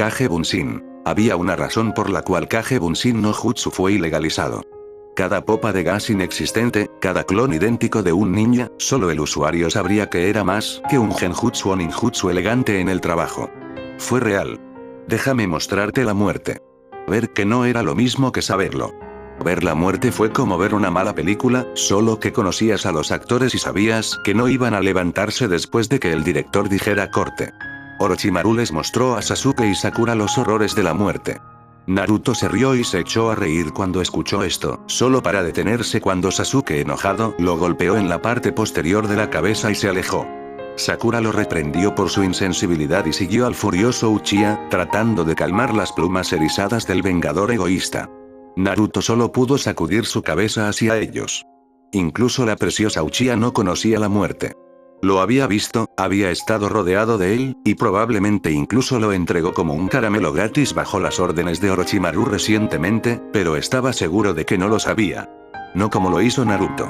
Kage Bunshin. Había una razón por la cual Kage Bunshin no Jutsu fue ilegalizado. Cada popa de gas inexistente, cada clon idéntico de un ninja, solo el usuario sabría que era más que un genjutsu o ninjutsu elegante en el trabajo. Fue real. Déjame mostrarte la muerte. Ver que no era lo mismo que saberlo. Ver la muerte fue como ver una mala película, solo que conocías a los actores y sabías que no iban a levantarse después de que el director dijera corte. Orochimaru les mostró a Sasuke y Sakura los horrores de la muerte. Naruto se rió y se echó a reír cuando escuchó esto, solo para detenerse cuando Sasuke enojado lo golpeó en la parte posterior de la cabeza y se alejó. Sakura lo reprendió por su insensibilidad y siguió al furioso Uchiha, tratando de calmar las plumas erizadas del vengador egoísta. Naruto solo pudo sacudir su cabeza hacia ellos. Incluso la preciosa Uchiha no conocía la muerte. Lo había visto, había estado rodeado de él, y probablemente incluso lo entregó como un caramelo gratis bajo las órdenes de Orochimaru recientemente, pero estaba seguro de que no lo sabía. No como lo hizo Naruto.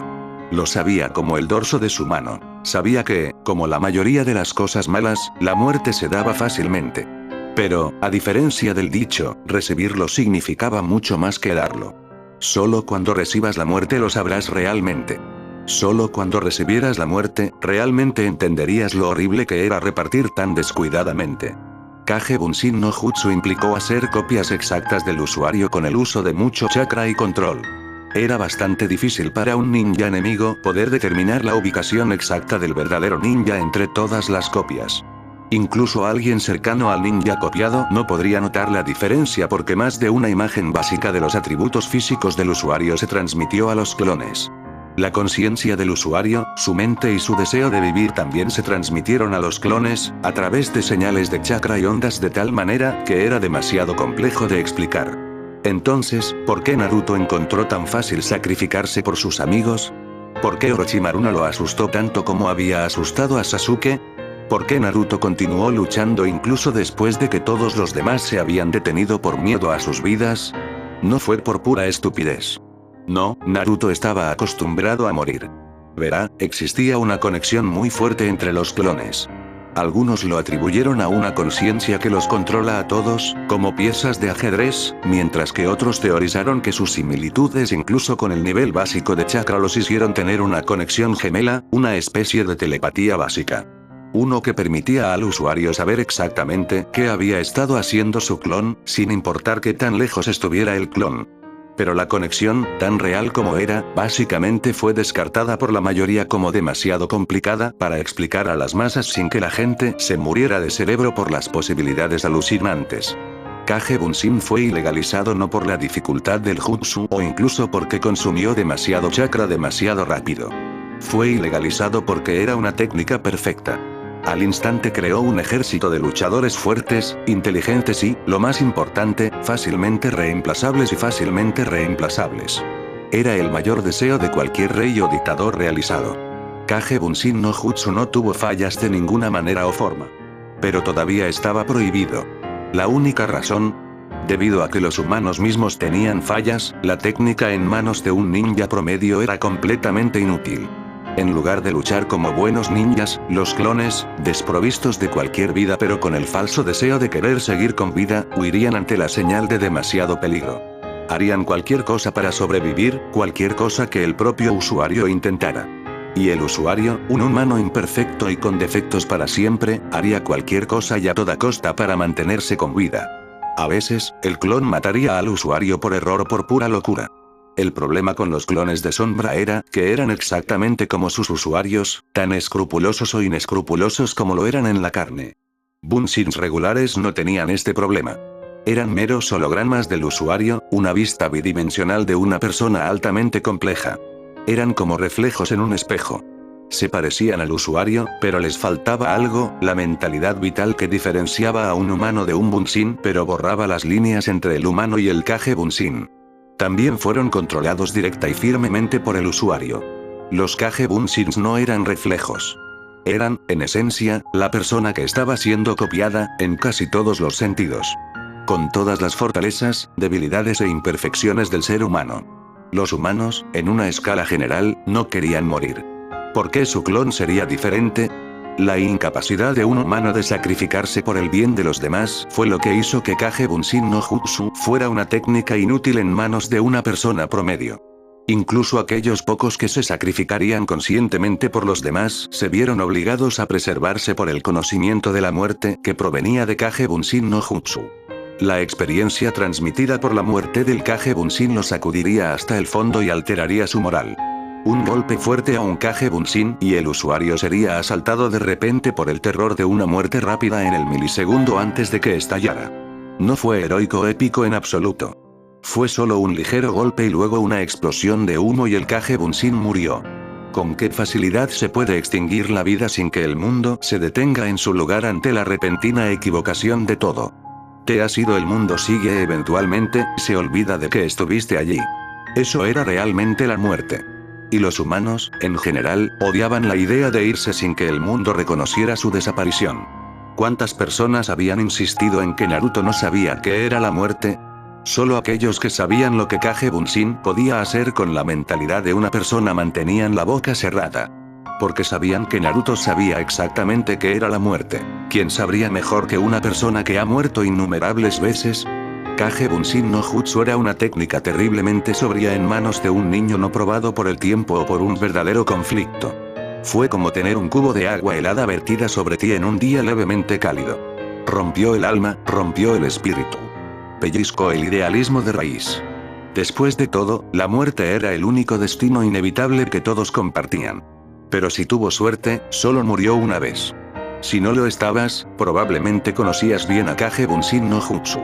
Lo sabía como el dorso de su mano. Sabía que, como la mayoría de las cosas malas, la muerte se daba fácilmente. Pero, a diferencia del dicho, recibirlo significaba mucho más que darlo. Solo cuando recibas la muerte lo sabrás realmente. Solo cuando recibieras la muerte, realmente entenderías lo horrible que era repartir tan descuidadamente. Kage Bunshin no Jutsu implicó hacer copias exactas del usuario con el uso de mucho chakra y control. Era bastante difícil para un ninja enemigo poder determinar la ubicación exacta del verdadero ninja entre todas las copias. Incluso alguien cercano al ninja copiado no podría notar la diferencia porque más de una imagen básica de los atributos físicos del usuario se transmitió a los clones. La conciencia del usuario, su mente y su deseo de vivir también se transmitieron a los clones, a través de señales de chakra y ondas de tal manera que era demasiado complejo de explicar. Entonces, ¿por qué Naruto encontró tan fácil sacrificarse por sus amigos? ¿Por qué Orochimaru no lo asustó tanto como había asustado a Sasuke? ¿Por qué Naruto continuó luchando incluso después de que todos los demás se habían detenido por miedo a sus vidas? No fue por pura estupidez. No, Naruto estaba acostumbrado a morir. Verá, existía una conexión muy fuerte entre los clones. Algunos lo atribuyeron a una conciencia que los controla a todos, como piezas de ajedrez, mientras que otros teorizaron que sus similitudes incluso con el nivel básico de chakra los hicieron tener una conexión gemela, una especie de telepatía básica. Uno que permitía al usuario saber exactamente qué había estado haciendo su clon, sin importar qué tan lejos estuviera el clon. Pero la conexión, tan real como era, básicamente fue descartada por la mayoría como demasiado complicada para explicar a las masas sin que la gente se muriera de cerebro por las posibilidades alucinantes. Kage Bunshin fue ilegalizado no por la dificultad del jutsu o incluso porque consumió demasiado chakra demasiado rápido. Fue ilegalizado porque era una técnica perfecta. Al instante creó un ejército de luchadores fuertes, inteligentes y, lo más importante, fácilmente reemplazables. Era el mayor deseo de cualquier rey o dictador realizado. Kage Bunshin no Jutsu no tuvo fallas de ninguna manera o forma. Pero todavía estaba prohibido. La única razón, debido a que los humanos mismos tenían fallas, la técnica en manos de un ninja promedio era completamente inútil. En lugar de luchar como buenos ninjas, los clones, desprovistos de cualquier vida pero con el falso deseo de querer seguir con vida, huirían ante la señal de demasiado peligro. Harían cualquier cosa para sobrevivir, cualquier cosa que el propio usuario intentara. Y el usuario, un humano imperfecto y con defectos para siempre, haría cualquier cosa y a toda costa para mantenerse con vida. A veces, el clon mataría al usuario por error o por pura locura. El problema con los clones de sombra era que eran exactamente como sus usuarios, tan escrupulosos o inescrupulosos como lo eran en la carne. Bunshins regulares no tenían este problema. Eran meros hologramas del usuario, una vista bidimensional de una persona altamente compleja. Eran como reflejos en un espejo. Se parecían al usuario, pero les faltaba algo, la mentalidad vital que diferenciaba a un humano de un Bunshin pero borraba las líneas entre el humano y el Kage Bunshin. También fueron controlados directa y firmemente por el usuario. Los Kage Bunshins no eran reflejos. Eran, en esencia, la persona que estaba siendo copiada, en casi todos los sentidos. Con todas las fortalezas, debilidades e imperfecciones del ser humano. Los humanos, en una escala general, no querían morir. ¿Por qué su clon sería diferente? La incapacidad de un humano de sacrificarse por el bien de los demás fue lo que hizo que Kage Bunshin no Jutsu fuera una técnica inútil en manos de una persona promedio. Incluso aquellos pocos que se sacrificarían conscientemente por los demás se vieron obligados a preservarse por el conocimiento de la muerte que provenía de Kage Bunshin no Jutsu. La experiencia transmitida por la muerte del Kage Bunshin lo sacudiría hasta el fondo y alteraría su moral. Un golpe fuerte a un Kage Bunshin y el usuario sería asaltado de repente por el terror de una muerte rápida en el milisegundo antes de que estallara. No fue heroico épico en absoluto. Fue solo un ligero golpe y luego una explosión de humo y el Kage Bunshin murió. ¿Con qué facilidad se puede extinguir la vida sin que el mundo se detenga en su lugar ante la repentina equivocación de todo? Te has ido, el mundo sigue, eventualmente se olvida de que estuviste allí. Eso era realmente la muerte. Y los humanos, en general, odiaban la idea de irse sin que el mundo reconociera su desaparición. ¿Cuántas personas habían insistido en que Naruto no sabía qué era la muerte? Solo aquellos que sabían lo que Kage Bunshin podía hacer con la mentalidad de una persona mantenían la boca cerrada. Porque sabían que Naruto sabía exactamente qué era la muerte. ¿Quién sabría mejor que una persona que ha muerto innumerables veces? Kage Bunshin no Jutsu era una técnica terriblemente sobria en manos de un niño no probado por el tiempo o por un verdadero conflicto. Fue como tener un cubo de agua helada vertida sobre ti en un día levemente cálido. Rompió el alma, rompió el espíritu. Pellizcó el idealismo de raíz. Después de todo, la muerte era el único destino inevitable que todos compartían. Pero si tuvo suerte, solo murió una vez. Si no lo estabas, probablemente conocías bien a Kage Bunshin no Jutsu.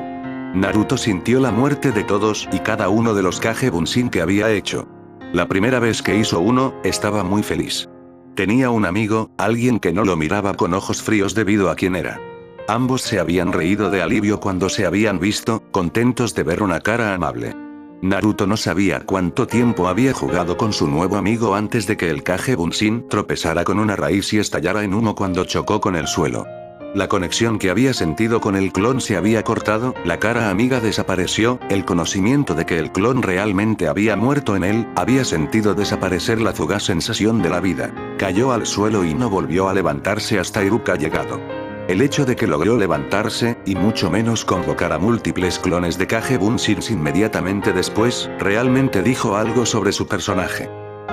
Naruto sintió la muerte de todos y cada uno de los Kage Bunshin que había hecho. La primera vez que hizo uno, estaba muy feliz. Tenía un amigo, alguien que no lo miraba con ojos fríos debido a quién era. Ambos se habían reído de alivio cuando se habían visto, contentos de ver una cara amable. Naruto no sabía cuánto tiempo había jugado con su nuevo amigo antes de que el Kage Bunshin tropezara con una raíz y estallara en humo cuando chocó con el suelo. La conexión que había sentido con el clon se había cortado, la cara amiga desapareció, el conocimiento de que el clon realmente había muerto en él, había sentido desaparecer la fugaz sensación de la vida. Cayó al suelo y no volvió a levantarse hasta Iruka llegado. El hecho de que logró levantarse, y mucho menos convocar a múltiples clones de Kage Bunshin inmediatamente después, realmente dijo algo sobre su personaje.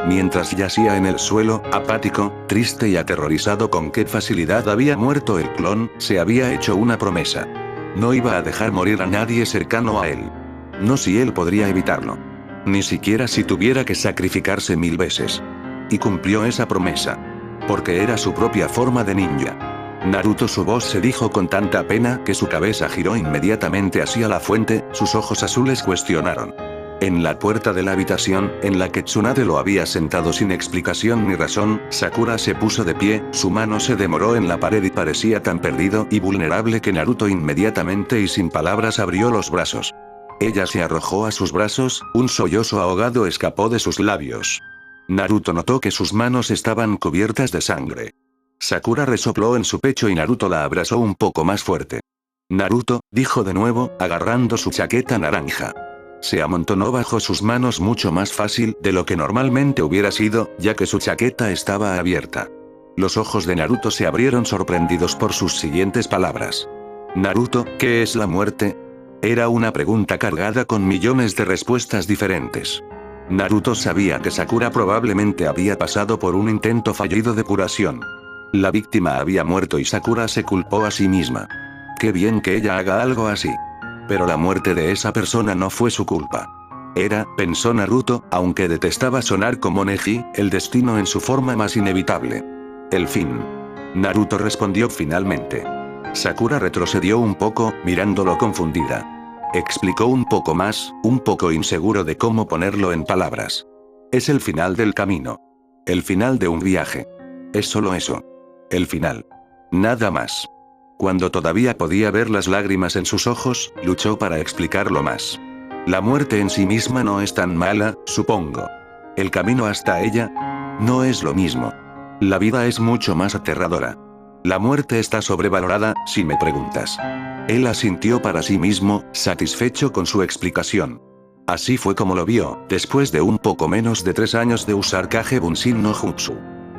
Mientras yacía en el suelo, apático, triste y aterrorizado con qué facilidad había muerto el clon, se había hecho una promesa. No iba a dejar morir a nadie cercano a él. No si él podría evitarlo. Ni siquiera si tuviera que sacrificarse 1000 veces. Y cumplió esa promesa. Porque era su propia forma de ninja. Naruto, su voz se dijo con tanta pena que su cabeza giró inmediatamente hacia la fuente, sus ojos azules cuestionaron. En la puerta de la habitación, en la que Tsunade lo había sentado sin explicación ni razón, Sakura se puso de pie, su mano se demoró en la pared y parecía tan perdido y vulnerable que Naruto inmediatamente y sin palabras abrió los brazos. Ella se arrojó a sus brazos, un sollozo ahogado escapó de sus labios. Naruto notó que sus manos estaban cubiertas de sangre. Sakura resopló en su pecho y Naruto la abrazó un poco más fuerte. Naruto, dijo de nuevo, agarrando su chaqueta naranja. Se amontonó bajo sus manos mucho más fácil de lo que normalmente hubiera sido, ya que su chaqueta estaba abierta. Los ojos de Naruto se abrieron sorprendidos por sus siguientes palabras. Naruto, ¿qué es la muerte? Era una pregunta cargada con millones de respuestas diferentes. Naruto sabía que Sakura probablemente había pasado por un intento fallido de curación. La víctima había muerto y Sakura se culpó a sí misma. Qué bien que ella haga algo así. Pero la muerte de esa persona no fue su culpa. Era, pensó Naruto, aunque detestaba sonar como Neji, el destino en su forma más inevitable. El fin. Naruto respondió finalmente. Sakura retrocedió un poco, mirándolo confundida. Explicó un poco más, un poco inseguro de cómo ponerlo en palabras. Es el final del camino. El final de un viaje. Es solo eso. El final. Nada más. Cuando todavía podía ver las lágrimas en sus ojos, luchó para explicarlo más. La muerte en sí misma no es tan mala, supongo. El camino hasta ella no es lo mismo. La vida es mucho más aterradora. La muerte está sobrevalorada, si me preguntas. Él asintió para sí mismo, satisfecho con su explicación. Así fue como lo vio, después de un poco menos de 3 años de usar Kage Bunshin no Jutsu.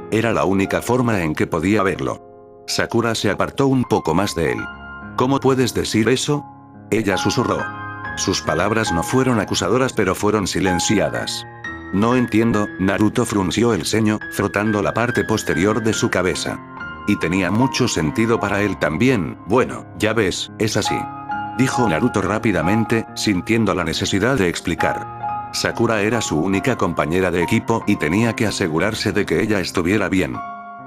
Era la única forma en que podía verlo. Sakura se apartó un poco más de él. ¿Cómo puedes decir eso? Ella susurró. Sus palabras no fueron acusadoras pero fueron silenciadas. No entiendo, Naruto frunció el ceño, frotando la parte posterior de su cabeza. Y tenía mucho sentido para él también, bueno, ya ves, es así. Dijo Naruto rápidamente, sintiendo la necesidad de explicar. Sakura era su única compañera de equipo y tenía que asegurarse de que ella estuviera bien.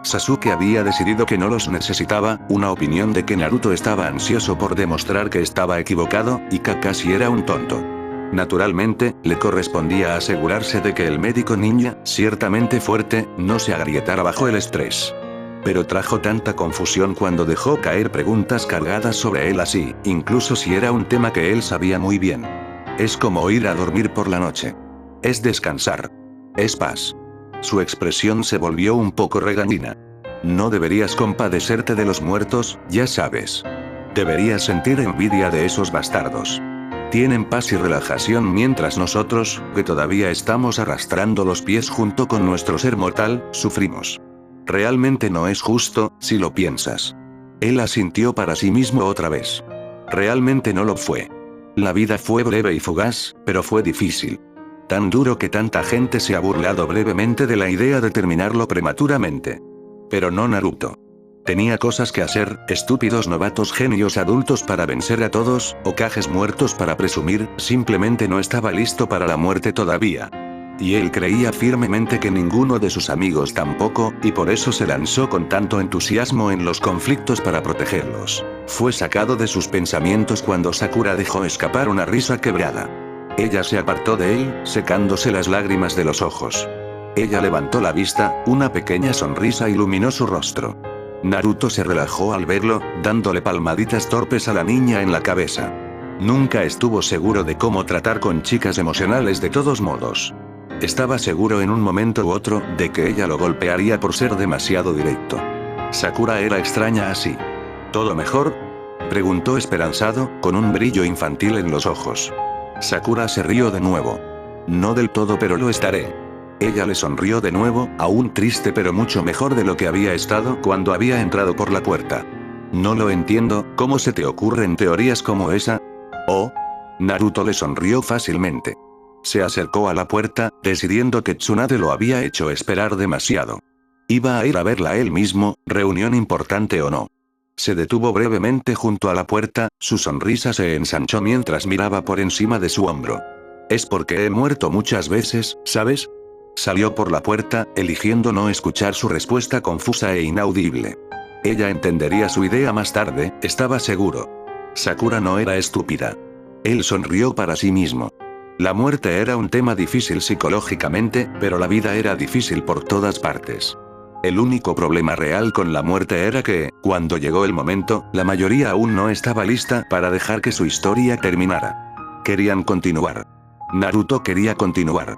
Sasuke había decidido que no los necesitaba, una opinión de que Naruto estaba ansioso por demostrar que estaba equivocado, y Kakashi era un tonto. Naturalmente, le correspondía asegurarse de que el médico ninja, ciertamente fuerte, no se agrietara bajo el estrés. Pero trajo tanta confusión cuando dejó caer preguntas cargadas sobre él así, incluso si era un tema que él sabía muy bien. Es como ir a dormir por la noche. Es descansar. Es paz. Su expresión se volvió un poco regañina. No deberías compadecerte de los muertos, ya sabes. Deberías sentir envidia de esos bastardos. Tienen paz y relajación mientras nosotros, que todavía estamos arrastrando los pies junto con nuestro ser mortal, sufrimos. Realmente no es justo, si lo piensas. Él asintió para sí mismo otra vez. Realmente no lo fue. La vida fue breve y fugaz, pero fue difícil. Tan duro que tanta gente se ha burlado brevemente de la idea de terminarlo prematuramente. Pero no Naruto. Tenía cosas que hacer, estúpidos novatos genios adultos para vencer a todos, Hokages muertos para presumir, simplemente no estaba listo para la muerte todavía. Y él creía firmemente que ninguno de sus amigos tampoco, y por eso se lanzó con tanto entusiasmo en los conflictos para protegerlos. Fue sacado de sus pensamientos cuando Sakura dejó escapar una risa quebrada. Ella se apartó de él, secándose las lágrimas de los ojos. Ella levantó la vista, una pequeña sonrisa iluminó su rostro. Naruto se relajó al verlo, dándole palmaditas torpes a la niña en la cabeza. Nunca estuvo seguro de cómo tratar con chicas emocionales de todos modos. Estaba seguro en un momento u otro, de que ella lo golpearía por ser demasiado directo. Sakura era extraña así. ¿Todo mejor? Preguntó esperanzado, con un brillo infantil en los ojos. Sakura se rió de nuevo. No del todo pero lo estaré. Ella le sonrió de nuevo, aún triste pero mucho mejor de lo que había estado cuando había entrado por la puerta. No lo entiendo, ¿cómo se te ocurren teorías como esa? Oh. Naruto le sonrió fácilmente. Se acercó a la puerta, decidiendo que Tsunade lo había hecho esperar demasiado. Iba a ir a verla él mismo, reunión importante o no. Se detuvo brevemente junto a la puerta, su sonrisa se ensanchó mientras miraba por encima de su hombro. Es porque he muerto muchas veces, ¿sabes? Salió por la puerta, eligiendo no escuchar su respuesta confusa e inaudible. Ella entendería su idea más tarde, estaba seguro. Sakura no era estúpida. Él sonrió para sí mismo. La muerte era un tema difícil psicológicamente, pero la vida era difícil por todas partes. El único problema real con la muerte era que, cuando llegó el momento, la mayoría aún no estaba lista para dejar que su historia terminara. Querían continuar. Naruto quería continuar.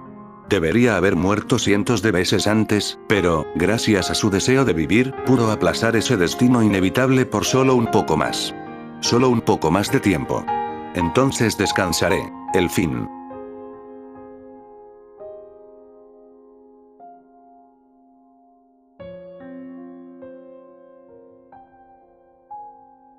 Debería haber muerto cientos de veces antes, pero, gracias a su deseo de vivir, pudo aplazar ese destino inevitable por solo un poco más. Solo un poco más de tiempo. Entonces descansaré. El fin.